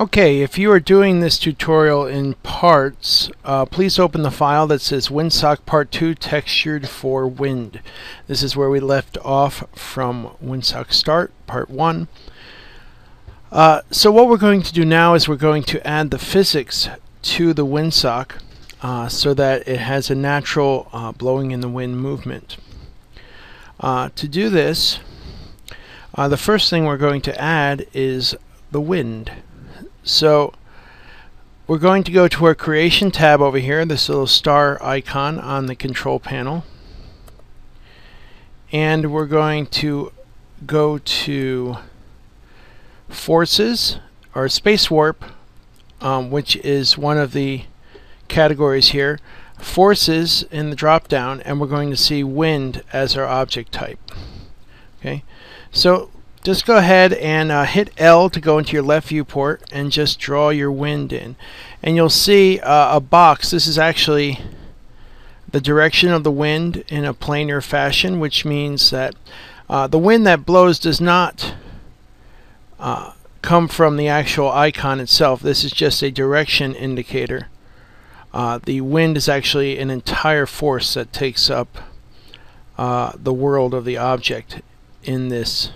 Okay, if you are doing this tutorial in parts, please open the file that says Windsock Part 2 Textured for Wind. This is where we left off from Windsock Start, Part 1. So what we're going to do now is we're going to add the physics to the windsock so that it has a natural blowing in the wind movement. To do this, the first thing we're going to add is the wind. So we're going to go to our creation tab over here, this little star icon on the control panel, and we're going to go to forces or space warp, which is one of the categories here, forces in the drop down, and we're going to see wind as our object type. Okay, so just go ahead and hit L to go into your left viewport and just draw your wind in. And you'll see a box. This is actually the direction of the wind in a planar fashion, which means that the wind that blows does not come from the actual icon itself. This is just a direction indicator. The wind is actually an entire force that takes up the world of the object in this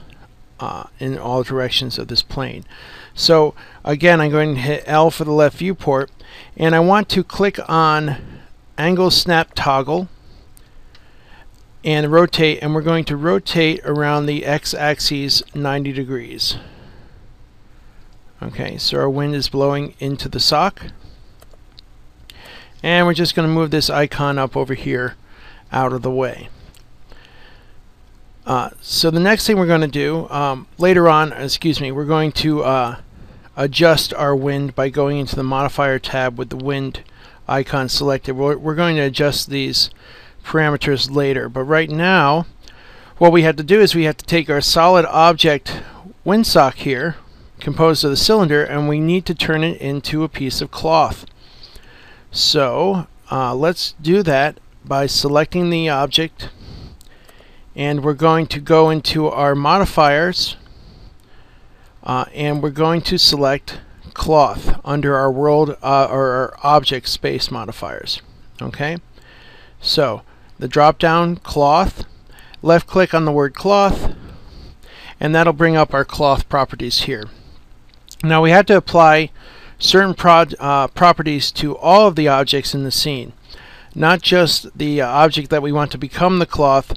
in all directions of this plane. So again, I'm going to hit L for the left viewport, and I want to click on angle snap toggle and rotate, and we're going to rotate around the x-axis 90 degrees. Okay, so our wind is blowing into the sock, and we're just going to move this icon up over here out of the way. So the next thing we're going to do later on, we're going to adjust our wind by going into the modifier tab with the wind icon selected. We're going to adjust these parameters later, but right now what we have to do is we have to take our solid object windsock here, composed of the cylinder, and we need to turn it into a piece of cloth. So let's do that by selecting the object, and we're going to go into our modifiers and we're going to select cloth under our world or our object space modifiers. Okay, so the drop down cloth, left click on the word cloth, and that'll bring up our cloth properties here. Now we have to apply certain properties to all of the objects in the scene, not just the object that we want to become the cloth,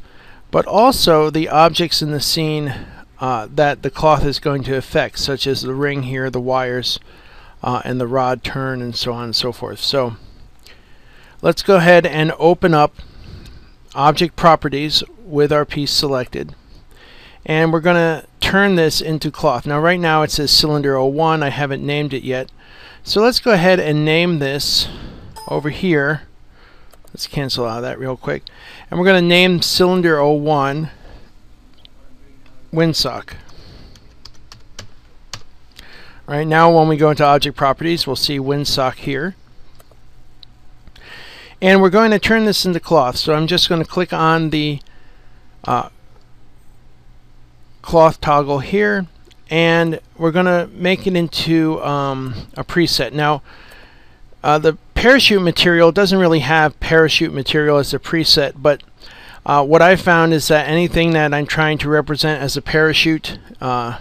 but also the objects in the scene that the cloth is going to affect, such as the ring here, the wires, and the rod turn, and so on and so forth. So let's go ahead and open up object properties with our piece selected, and we're going to turn this into cloth. Now right now it says cylinder 01. I haven't named it yet, so let's go ahead and name this over here. Let's cancel out of that real quick, and we're going to name cylinder 01 windsock. Right now when we go into object properties, we'll see windsock here, and we're going to turn this into cloth. So I'm just going to click on the cloth toggle here, and we're going to make it into a preset. Now the parachute material doesn't really have parachute material as a preset, but what I found is that anything that I'm trying to represent as a parachute, I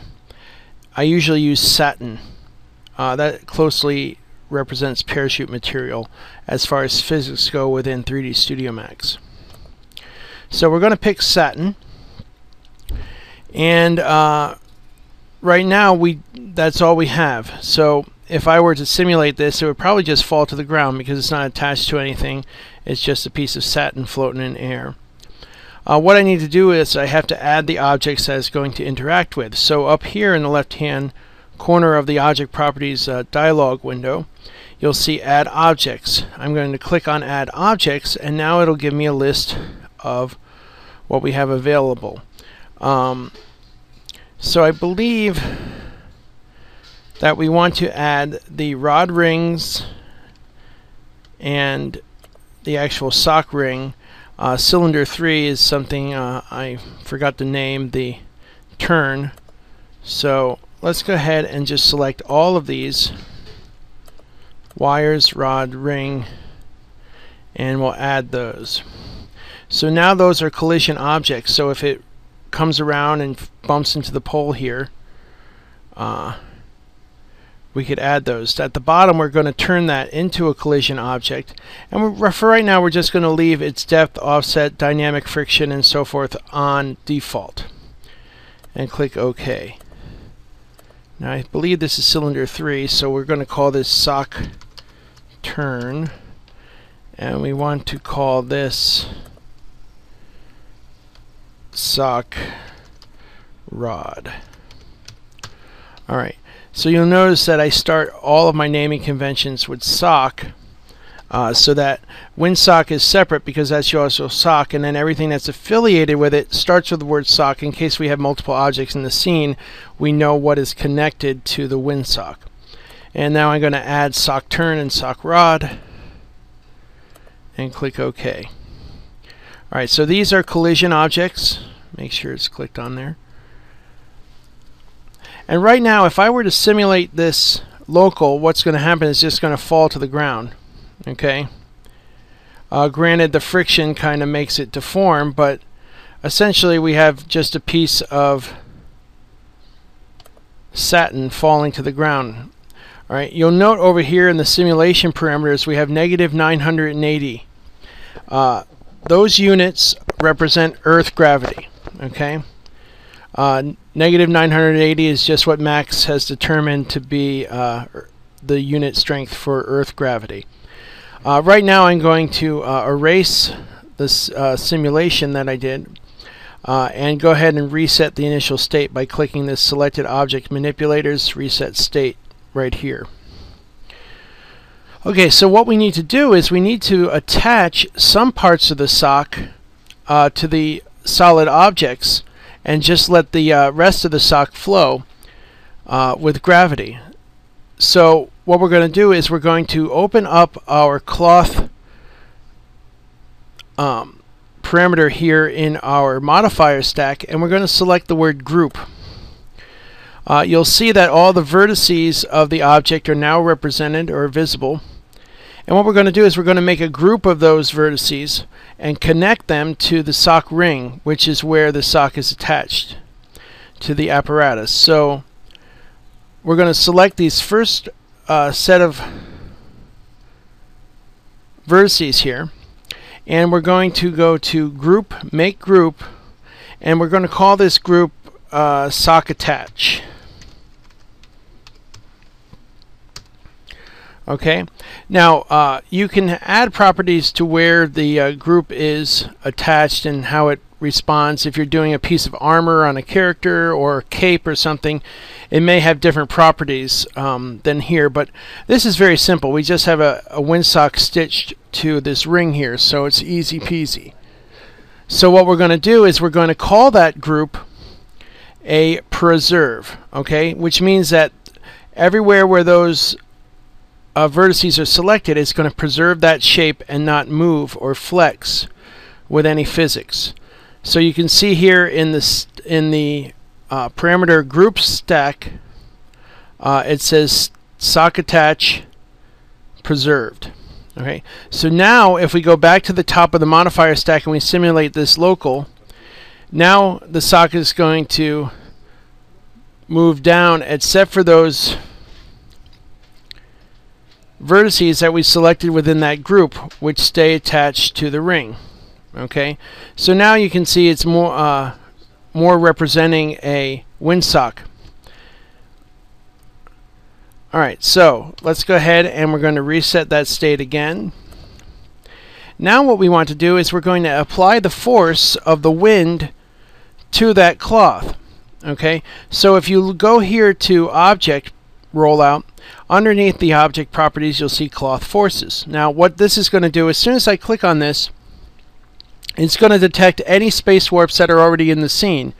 usually use satin. That closely represents parachute material as far as physics go within 3D Studio Max. So we're going to pick satin, and right now that's all we have. So if I were to simulate this, it would probably just fall to the ground because it's not attached to anything. It's just a piece of satin floating in air. What I need to do is I have to add the objects that it's going to interact with. So up here in the left hand corner of the object properties dialog window, you'll see add objects. I'm going to click on add objects, and now it'll give me a list of what we have available. So I believe that we want to add the rod rings and the actual sock ring. Cylinder 3 is something I forgot to name the turn, so let's go ahead and just select all of these wires, rod, ring, and we'll add those. So now those are collision objects. So if it comes around and bumps into the pole here, we could add those. At the bottom, we're going to turn that into a collision object, and for right now we're just going to leave its depth, offset, dynamic friction, and so forth on default, and click OK. Now I believe this is cylinder 3, so we're going to call this sock turn, and we want to call this sock rod. Alright, so you'll notice that I start all of my naming conventions with sock, so that Windsock is separate because that's also sock, and then everything that's affiliated with it starts with the word sock. In case we have multiple objects in the scene, we know what is connected to the Windsock. And now I'm going to add sock turn and sock rod, and click OK. Alright, so these are collision objects. Make sure it's clicked on there. And right now, if I were to simulate this local, what's going to happen is just going to fall to the ground. Okay. Granted, the friction kind of makes it deform, but essentially we have just a piece of satin falling to the ground. All right. You'll note over here in the simulation parameters we have negative 980. Those units represent Earth gravity. Okay. Negative 980 is just what Max has determined to be the unit strength for Earth gravity. Right now I'm going to erase this simulation that I did and go ahead and reset the initial state by clicking this selected object manipulators reset state right here. Okay, so what we need to do is we need to attach some parts of the sock to the solid objects and just let the rest of the sock flow with gravity. So what we're going to do is we're going to open up our cloth parameter here in our modifier stack, and we're going to select the word group. You'll see that all the vertices of the object are now represented or visible. And what we're going to do is we're going to make a group of those vertices and connect them to the sock ring, which is where the sock is attached to the apparatus. So we're going to select these first set of vertices here, and we're going to go to group, make group, and we're going to call this group sock attach. Okay, now you can add properties to where the group is attached and how it responds. If you're doing a piece of armor on a character or a cape or something, it may have different properties than here, but this is very simple. We just have a windsock stitched to this ring here, so it's easy peasy. So what we're going to do is we're going to call that group a preserve, okay, which means that everywhere where those vertices are selected, it's going to preserve that shape and not move or flex with any physics. So you can see here in the parameter group stack, it says sock attach preserved. Okay, so now if we go back to the top of the modifier stack and we simulate this local, now the sock is going to move down except for those vertices that we selected within that group, which stay attached to the ring. Okay, so now you can see it's more representing a windsock. Alright, so let's go ahead and we're going to reset that state again. Now what we want to do is we're going to apply the force of the wind to that cloth. Okay, so if you go here to object rollout, underneath the object properties you'll see cloth forces. Now what this is going to do, as soon as I click on this, it's going to detect any space warps that are already in the scene.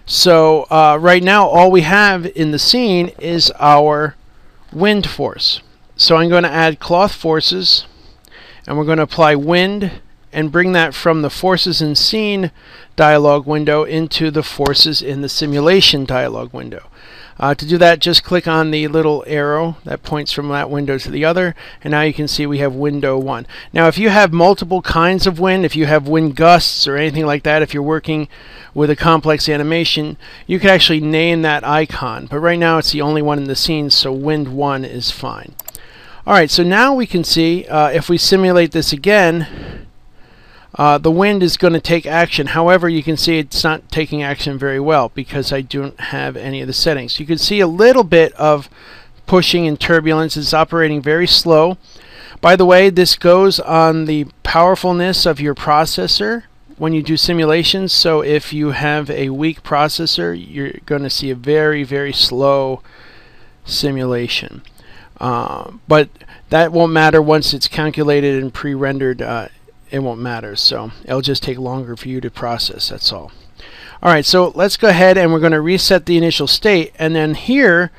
So right now all we have in the scene is our wind force. So I'm going to add cloth forces, and we're going to apply wind and bring that from the forces in scene dialog window into the forces in the simulation dialog window. To do that, just click on the little arrow that points from that window to the other, and now you can see we have window 1. Now if you have multiple kinds of wind, if you have wind gusts or anything like that, if you're working with a complex animation, you can actually name that icon. But right now it's the only one in the scene, so wind 1 is fine. Alright, so now we can see, if we simulate this again, the wind is going to take action. However, you can see it's not taking action very well because I don't have any of the settings. You can see a little bit of pushing and turbulence. It's operating very slow. By the way, this goes on the powerfulness of your processor when you do simulations. So if you have a weak processor, you're going to see a very, very slow simulation. But that won't matter once it's calculated and pre-rendered. It won't matter, so it'll just take longer for you to process, that's all. Alright, so let's go ahead and we're going to reset the initial state, and then here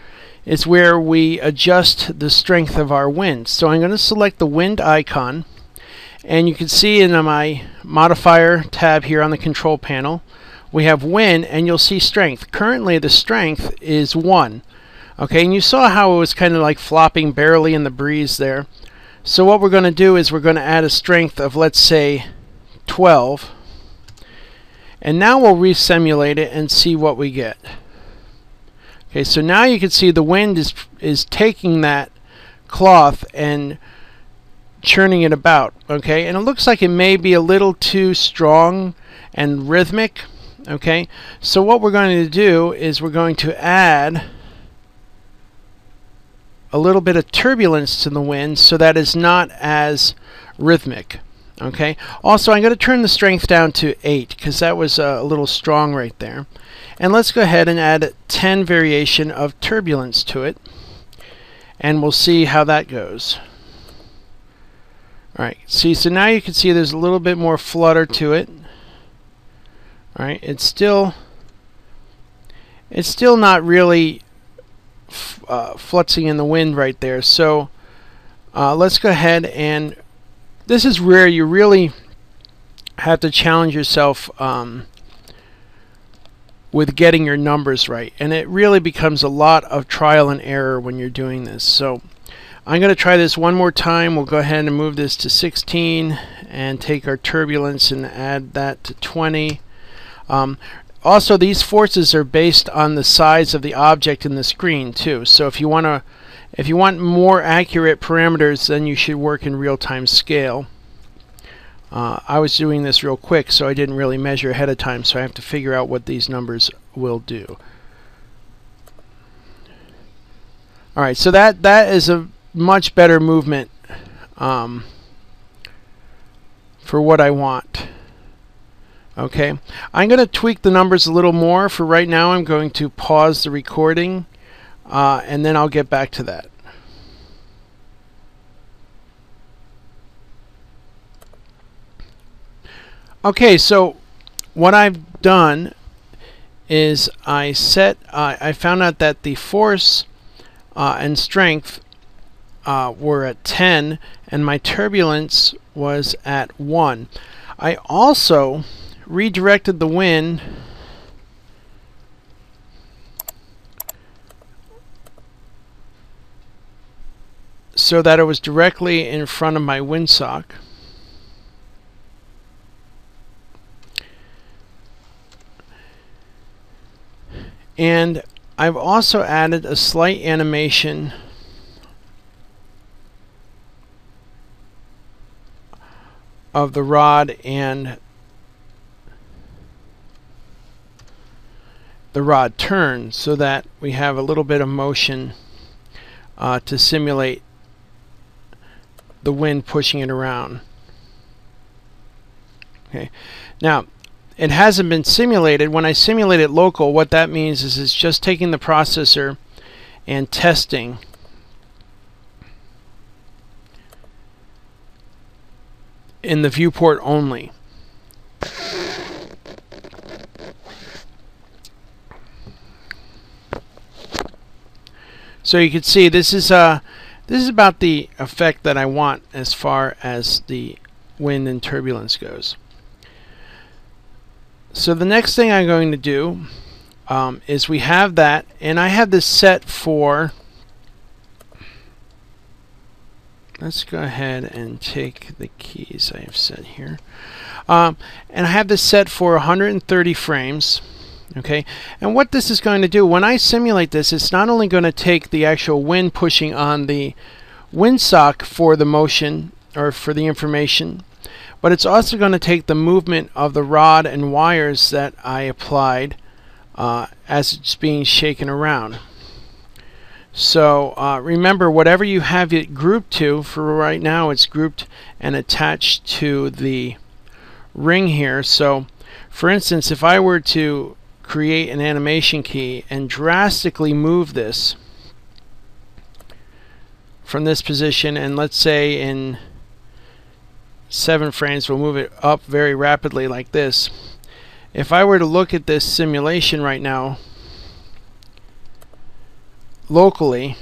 is where we adjust the strength of our wind. So I'm going to select the wind icon, and you can see in my modifier tab here on the control panel we have wind, and you'll see strength. Currently the strength is 1. Okay, and you saw how it was kind of like flopping barely in the breeze there. So what we're going to do is we're going to add a strength of, let's say, 12. And now we'll resimulate it and see what we get. Okay, so now you can see the wind is taking that cloth and churning it about. Okay, and it looks like it may be a little too strong and rhythmic. Okay, so what we're going to do is we're going to add a little bit of turbulence to the wind so that it's not as rhythmic. Okay. Also, I'm going to turn the strength down to 8 because that was a little strong right there. And let's go ahead and add 10 variation of turbulence to it, and we'll see how that goes. Alright, see, so now you can see there's a little bit more flutter to it. Alright, it's still not really fluxing in the wind right there. So let's go ahead, and this is where you really have to challenge yourself with getting your numbers right, and it really becomes a lot of trial and error when you're doing this. So I'm going to try this one more time. We'll go ahead and move this to 16 and take our turbulence and add that to 20. Also, these forces are based on the size of the object in the screen too. So if you want more accurate parameters, then you should work in real-time scale. I was doing this real quick, so I didn't really measure ahead of time, so I have to figure out what these numbers will do. Alright, so that is a much better movement for what I want. Okay, I'm going to tweak the numbers a little more. For right now, I'm going to pause the recording, and then I'll get back to that. Okay, so what I've done is I found out that the force and strength were at 10, and my turbulence was at 1. I also redirected the wind so that it was directly in front of my windsock. And I've also added a slight animation of the rod and the rod turn so that we have a little bit of motion to simulate the wind pushing it around. Okay, now it hasn't been simulated. When I simulate it local, what that means is it's just taking the processor and testing in the viewport only. So you can see this is about the effect that I want as far as the wind and turbulence goes. So the next thing I'm going to do is we have that, and I have this set for, let's go ahead and take the keys I have set here, and I have this set for 130 frames. Okay, and what this is going to do, when I simulate this, it's not only going to take the actual wind pushing on the windsock for the motion or for the information, but it's also going to take the movement of the rod and wires that I applied as it's being shaken around. So remember, whatever you have it grouped to, for right now it's grouped and attached to the ring here. So for instance, if I were to create an animation key and drastically move this from this position, and let's say in 7 frames we'll move it up very rapidly like this. If I were to look at this simulation right now locally,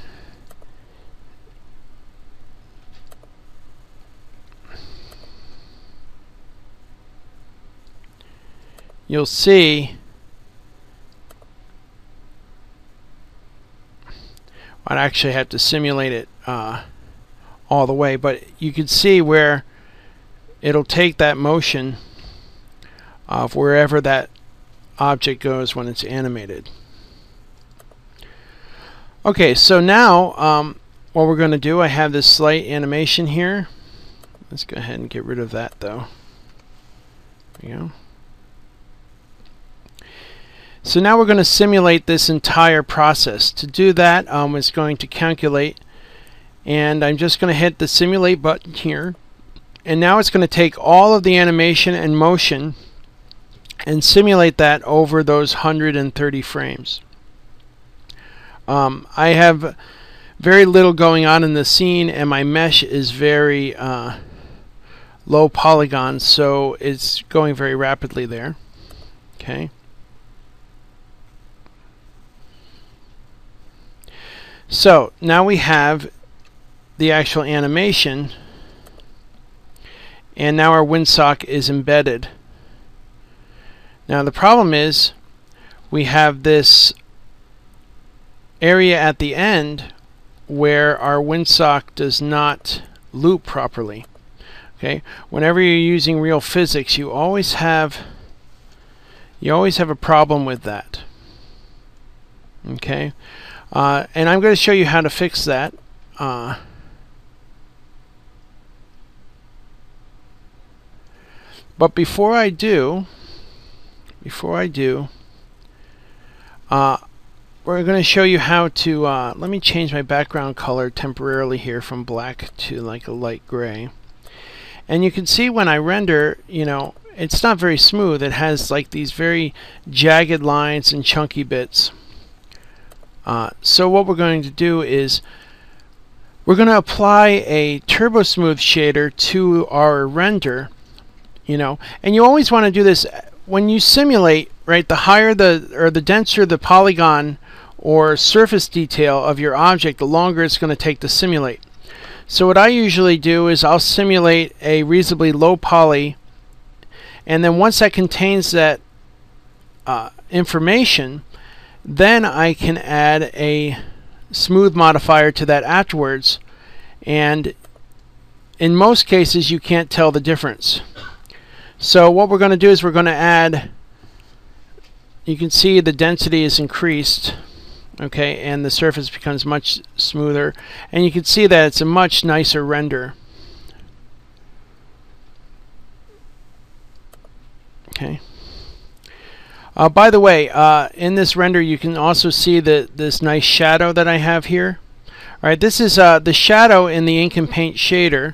you'll see I'd actually have to simulate it all the way, but you can see where it'll take that motion of wherever that object goes when it's animated. Okay, so now what we're going to do, I have this slight animation here. Let's go ahead and get rid of that though. There you go. So now we're going to simulate this entire process. To do that, it's going to calculate, and I'm just going to hit the simulate button here, and now it's going to take all of the animation and motion and simulate that over those 130 frames. I have very little going on in the scene, and my mesh is very low polygon, so it's going very rapidly there. Okay. So now we have the actual animation, and now our windsock is embedded. Now the problem is we have this area at the end where our windsock does not loop properly. Okay, whenever you're using real physics, you always have a problem with that. Okay. And I'm going to show you how to fix that. But before I do, we're going to show you how to, let me change my background color temporarily here from black to like a light gray. And you can see when I render, you know, it's not very smooth. It has like these very jagged lines and chunky bits. So what we're going to do is we're going to apply a turbo smooth shader to our render, you know, and you always want to do this when you simulate, right? The higher the denser the polygon or surface detail of your object, the longer it's going to take to simulate. So what I usually do is I'll simulate a reasonably low poly, and then once that contains that information, then I can add a smooth modifier to that afterwards, and in most cases you can't tell the difference. So what we're going to do is we're going to add, you can see the density is increased, okay, and the surface becomes much smoother, and you can see that it's a much nicer render. Okay. By the way, in this render you can also see this nice shadow that I have here. Alright, this is the shadow in the ink and paint shader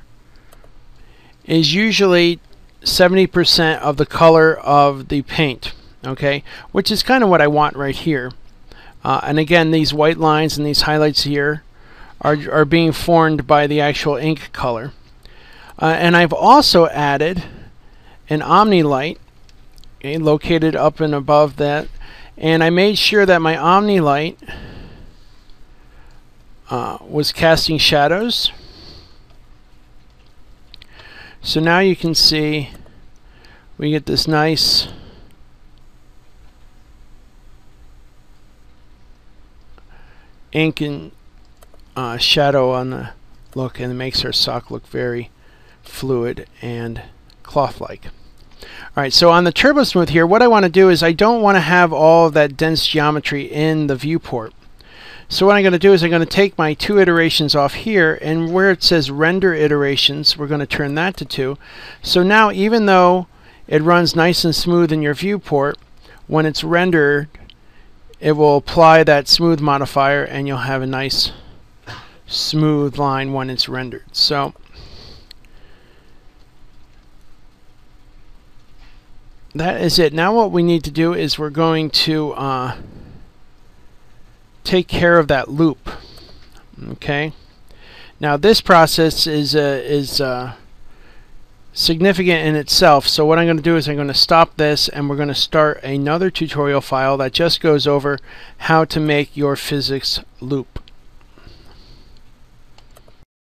is usually 70% of the color of the paint, okay, which is kind of what I want right here. And again, these white lines and these highlights here are being formed by the actual ink color. And I've also added an Omni light, okay, located up and above that, and I made sure that my Omni light was casting shadows. So now you can see we get this nice ink and shadow on the look, and it makes our sock look very fluid and cloth-like. Alright, so on the Turbo Smooth here, what I want to do is I don't want to have all of that dense geometry in the viewport. So what I'm going to do is I'm going to take my 2 iterations off here, and where it says render iterations, we're going to turn that to 2. So now, even though it runs nice and smooth in your viewport, when it's rendered, it will apply that smooth modifier, and you'll have a nice smooth line when it's rendered. So that is it. Now what we need to do is we're going to take care of that loop. Okay. Now this process is significant in itself. So what I'm going to do is I'm going to stop this, and we're going to start another tutorial file that just goes over how to make your physics loop.